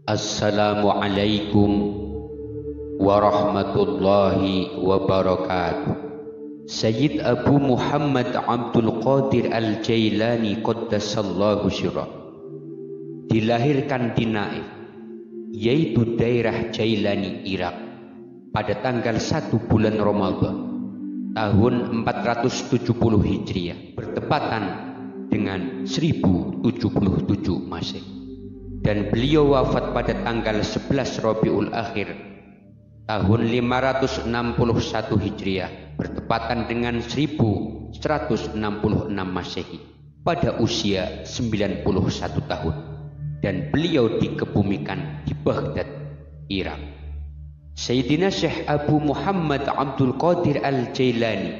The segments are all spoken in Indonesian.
Assalamualaikum warahmatullahi wabarakatuh. Sayyid Abu Muhammad Abdul Qadir Al-Jailani Qaddasallahu sirrah dilahirkan di Naif, yaitu daerah Jailani, Irak, pada tanggal 1 bulan Ramadan tahun 470 Hijriah bertepatan dengan 1077 Masehi. Dan beliau wafat pada tanggal 11 Rabiul Akhir tahun 561 Hijriah bertepatan dengan 1166 Masehi pada usia 91 tahun, dan beliau dikebumikan di Baghdad, Irak. Sayyidina Syekh Abu Muhammad Abdul Qadir Al-Jailani,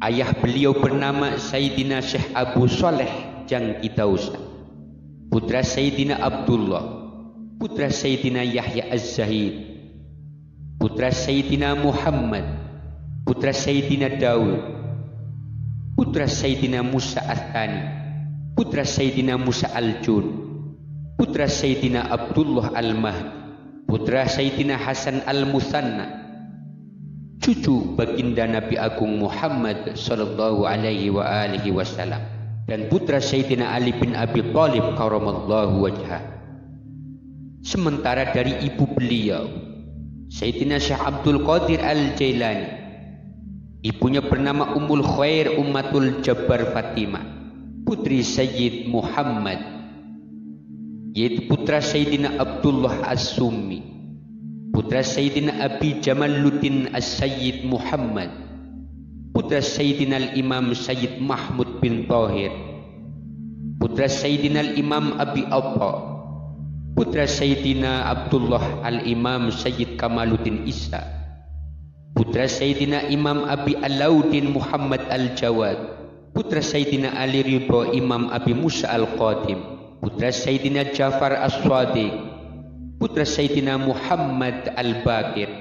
ayah beliau bernama Sayyidina Syekh Abu Saleh Jangki Dausan, putra Sayyidina Abdullah, putra Sayyidina Yahya Az-Zahid, putra Sayyidina Muhammad, putra Sayyidina Daud, putra Sayyidina Musa Al-Thani, putra Sayyidina Musa Al-Jun, putra Sayyidina Abdullah Al-Mahdi, putra Sayyidina Hasan Al-Musanna, cucu baginda Nabi Agung Muhammad sallallahu alaihi wa alihi wasallam, dan putra Sayyidina Ali bin Abi Thalib karamallahu wajhah. Sementara dari ibu beliau, Sayyidina Syekh Abdul Qadir Al-Jailani, ibunya bernama Ummul Khair Ummatul Jabbar Fatimah, putri Sayyid Muhammad, yaitu putra Sayyidina Abdullah As-Summi, putra Sayyidina Abi Jamaluddin As-Sayyid Muhammad, putra Sayyidina Al-Imam Sayyid Mahmud bin Tahir, putra Sayyidina Al-Imam Abi Atta, putra Sayyidina Abdullah Al-Imam Sayyid Kamaluddin Isa, putra Sayyidina Imam Abi Alauddin Muhammad Al-Jawad, putra Sayyidina Ali Ridha Imam Abi Musa Al-Qadim, putra Sayyidina Jafar As-Sadiq, putra Sayyidina Muhammad Al-Baqir,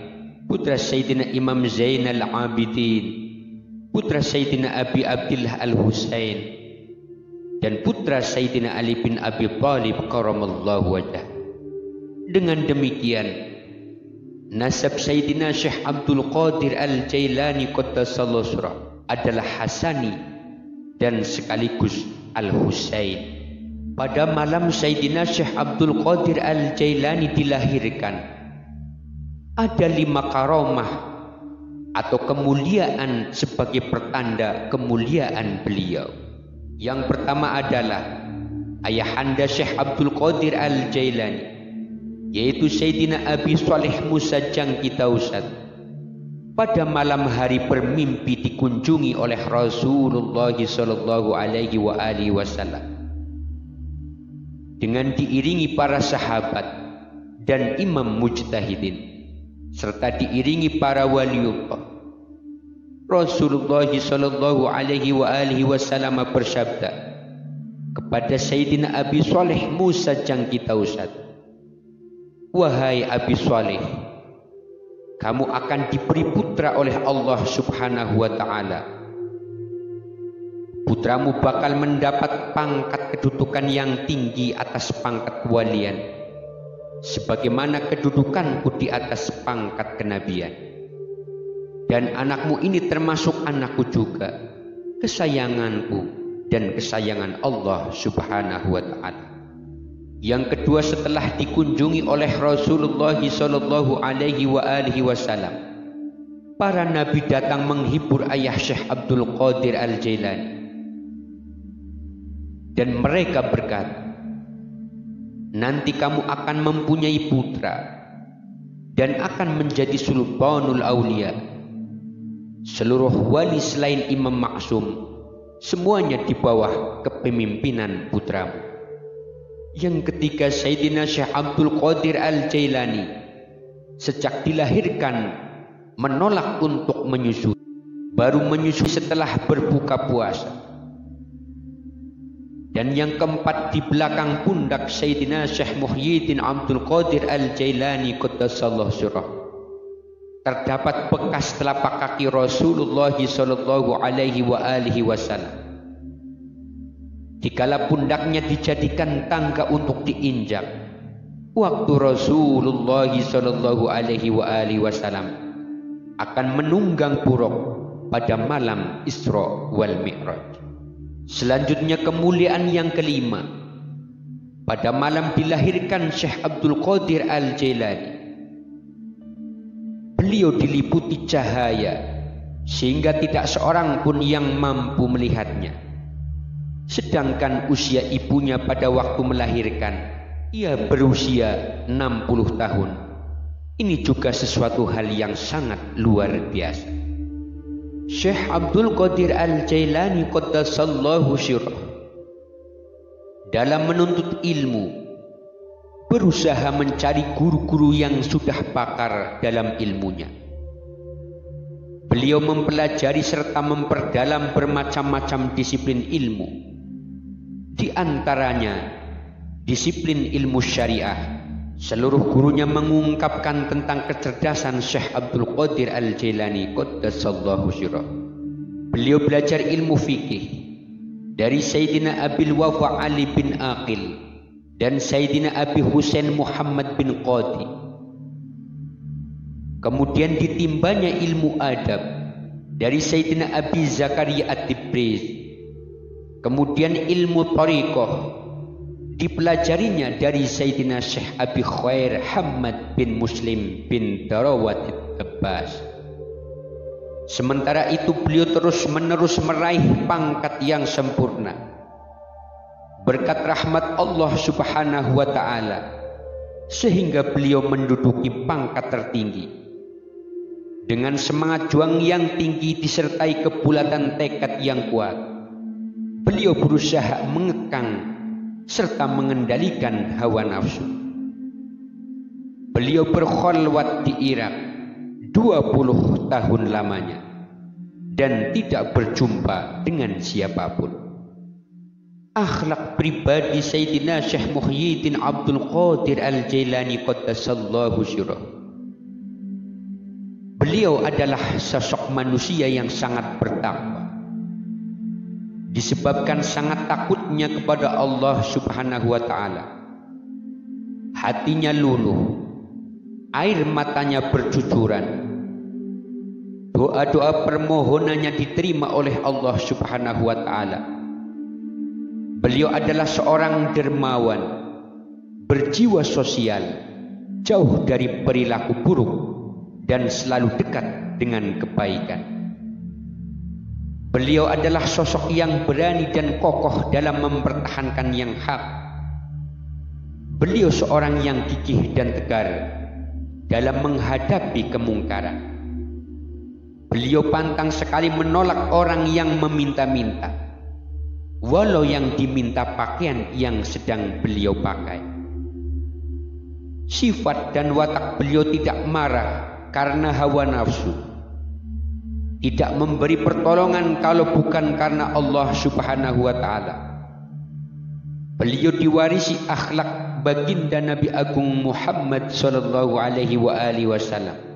putra Sayyidina Imam Zainal Abidin, putra Sayyidina Abi Abdillah Al-Husain, dan putra Sayyidina Ali bin Abi Thalib karamallahu wajhah. Dengan demikian, nasab Sayyidina Syekh Abdul Qadir Al-Jailani Qaddasallahu sirrah adalah Hasani dan sekaligus Al-Husain. Pada malam Sayyidina Syekh Abdul Qadir Al-Jailani dilahirkan, ada 5 karamah atau kemuliaan sebagai pertanda kemuliaan beliau. Yang pertama adalah ayahanda Syekh Abdul Qadir Al-Jailani, yaitu Sayyidina Abi Saleh Musa Jangki Dausan, pada malam hari bermimpi dikunjungi oleh Rasulullah sallallahu alaihi wa alihi wasallam dengan diiringi para sahabat dan imam mujtahidin serta diiringi para waliullah. Rasulullah sallallahu alaihi wa alihi wasallam bersabda kepada Sayyidina Abi Saleh Musa Jangki Dausan, "Wahai Abi Saleh, kamu akan diberi putra oleh Allah Subhanahu wa taala. Putramu bakal mendapat pangkat kedudukan yang tinggi atas pangkat kewalian, sebagaimana kedudukanku di atas pangkat kenabian. Dan anakmu ini termasuk anakku juga, kesayanganku dan kesayangan Allah Subhanahu wa ta'ala." Yang kedua, setelah dikunjungi oleh Rasulullah sallallahu alaihi wa alihi wasallam, para nabi datang menghibur ayah Syekh Abdul Qadir Al-Jailani, dan mereka berkata, "Nanti kamu akan mempunyai putra dan akan menjadi sultanul aulia. Seluruh wali selain Imam Maksum semuanya di bawah kepemimpinan putramu." Yang ketiga, Sayyidina Syekh Abdul Qadir Al-Jailani sejak dilahirkan menolak untuk menyusui, baru menyusui setelah berbuka puasa. Dan yang keempat, di belakang pundak Sayyidina Syekh Muhyiddin Abdul Qadir Al-Jailani Qaddasallahu sirrah terdapat bekas telapak kaki Rasulullah sallallahu alaihi wa alihi wasallam. Dikala pundaknya dijadikan tangga untuk diinjak, waktu Rasulullah sallallahu alaihi wasallam akan menunggang purok pada malam Isra wal Mi'raj. Selanjutnya kemuliaan yang kelima, pada malam dilahirkan Syekh Abdul Qadir Al-Jailani. Beliau diliputi cahaya sehingga tidak seorang pun yang mampu melihatnya. Sedangkan usia ibunya pada waktu melahirkan, ia berusia 60 tahun. Ini juga sesuatu hal yang sangat luar biasa. Syekh Abdul Qadir Al-Jailani qaddasallahu sirrah dalam menuntut ilmu berusaha mencari guru-guru yang sudah pakar dalam ilmunya. Beliau mempelajari serta memperdalam bermacam-macam disiplin ilmu. Di antaranya disiplin ilmu syariah. Seluruh gurunya mengungkapkan tentang kecerdasan Syekh Abdul Qadir Al-Jailani qaddasallahu sirrah. Beliau belajar ilmu fikih dari Sayyidina Abil Wafa Ali bin Aqil dan Sayyidina Abi Husain Muhammad bin Qadi. Kemudian ditimbanya ilmu adab dari Sayyidina Abi Zakaria At-Tibriz. Kemudian ilmu thariqah dipelajarinya dari Sayyidina Syekh Abi Khair Hamad bin Muslim bin Darawat Abbas. Sementara itu beliau terus-menerus meraih pangkat yang sempurna berkat rahmat Allah Subhanahu wa ta'ala, sehingga beliau menduduki pangkat tertinggi. Dengan semangat juang yang tinggi disertai kebulatan tekad yang kuat, beliau berusaha mengekang serta mengendalikan hawa nafsu. Beliau berkholwat di Irak 20 tahun lamanya dan tidak berjumpa dengan siapapun. Akhlak pribadi Sayyidina Syekh Muhyiddin Abdul Qadir Al-Jailani qaddasallahu sirrah. Beliau adalah sosok manusia yang sangat bertakwa, disebabkan sangat takutnya kepada Allah Subhanahu wa ta'ala. Hatinya luluh, air matanya bercucuran. Doa-doa permohonannya diterima oleh Allah Subhanahu wa ta'ala. Beliau adalah seorang dermawan, berjiwa sosial, jauh dari perilaku buruk dan selalu dekat dengan kebaikan. Beliau adalah sosok yang berani dan kokoh dalam mempertahankan yang hak. Beliau seorang yang gigih dan tegar dalam menghadapi kemungkaran. Beliau pantang sekali menolak orang yang meminta-minta, walau yang diminta pakaian yang sedang beliau pakai. Sifat dan watak beliau tidak marah karena hawa nafsu, tidak memberi pertolongan kalau bukan karena Allah Subhanahu wa ta'ala. Beliau diwarisi akhlak baginda Nabi Agung Muhammad sallallahu alaihi wasallam.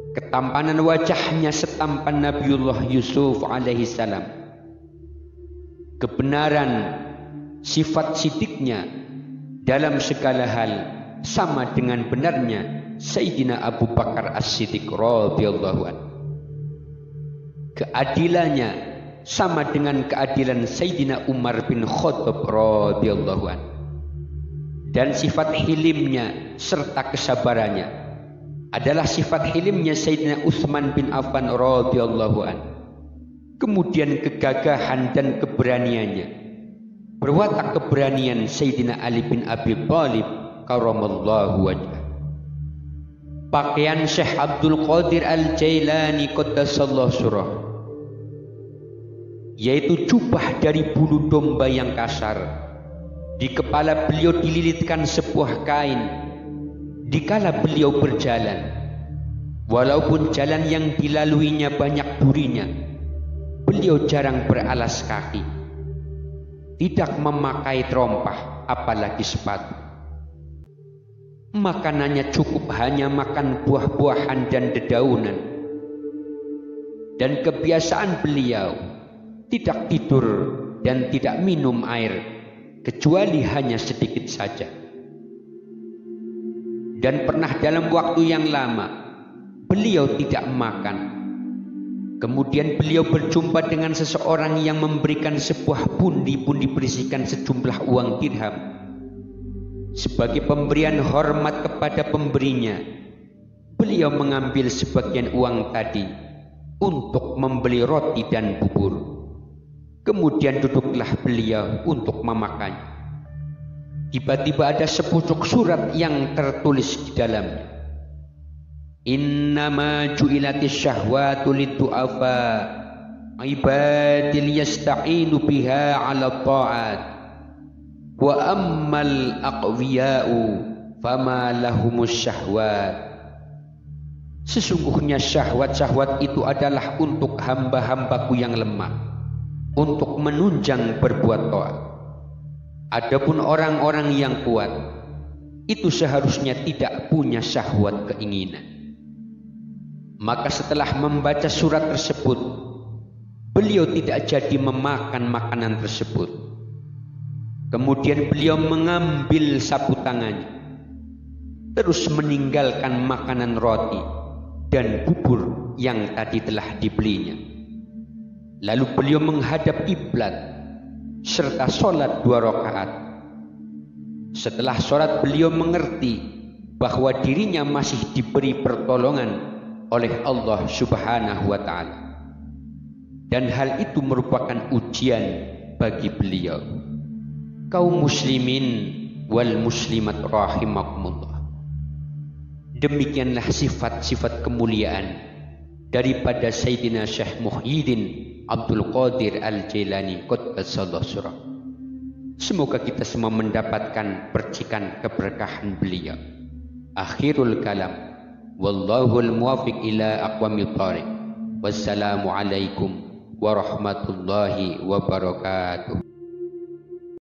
Ketampanan wajahnya setampan Nabiullah Yusuf alaihi salam. Kebenaran sifat sidiknya dalam segala hal sama dengan benarnya Sayyidina Abu Bakar As-Siddiq radhiyallahu anhu. Keadilannya sama dengan keadilan Sayyidina Umar bin Khattab radhiyallahu anhu. Dan sifat hilimnya serta kesabarannya adalah sifat hilimnya Sayyidina Utsman bin Affan radhiyallahu anhu. Kemudian kegagahan dan keberaniannya berwatak keberanian Sayyidina Ali bin Abi Thalib karamallahu wajhah. Pakaian Syekh Abdul Qadir Al-Jailani qaddasallahu sirrah, yaitu jubah dari bulu domba yang kasar. Di kepala beliau dililitkan sebuah kain dikala beliau berjalan. Walaupun jalan yang dilaluinya banyak durinya, beliau jarang beralas kaki, tidak memakai terompah apalagi sepatu. Makanannya cukup hanya makan buah-buahan dan dedaunan. Dan kebiasaan beliau tidak tidur dan tidak minum air kecuali hanya sedikit saja. Dan pernah dalam waktu yang lama beliau tidak makan. Kemudian beliau berjumpa dengan seseorang yang memberikan sebuah pundi berisikan sejumlah uang dirham sebagai pemberian hormat kepada pemberinya. Beliau mengambil sebagian uang tadi untuk membeli roti dan bubur. Kemudian duduklah beliau untuk memakannya. Tiba-tiba ada sepucuk surat yang tertulis di dalamnya. Innama ju'ilatis syahwatu liddu'afa ibadil yasta'inu biha 'ala ta'at wa ammal aqwiya'u fama lahumus syahwat. Sesungguhnya syahwat-syahwat itu adalah untuk hamba-hambaku yang lemah, untuk menunjang berbuat taat. Adapun orang-orang yang kuat itu seharusnya tidak punya syahwat keinginan. Maka setelah membaca surat tersebut, beliau tidak jadi memakan makanan tersebut. Kemudian beliau mengambil sapu tangannya, terus meninggalkan makanan roti dan bubur yang tadi telah dibelinya. Lalu beliau menghadap kiblat serta sholat 2 rakaat. Setelah sholat beliau mengerti bahwa dirinya masih diberi pertolongan oleh Allah Subhanahu wa ta'ala, dan hal itu merupakan ujian bagi beliau. Kaum muslimin wal muslimat rahimakumullah, demikianlah sifat-sifat kemuliaan daripada Sayyidina Syekh Muhyiddin Abdul Qadir Al-Jailani Qaddasallahu sirrah. Semoga kita semua mendapatkan percikan keberkahan beliau. Akhirul kalam, wallahul muwafiq ila aqwamit thariq. Wassalamu alaikum warahmatullahi wabarakatuh.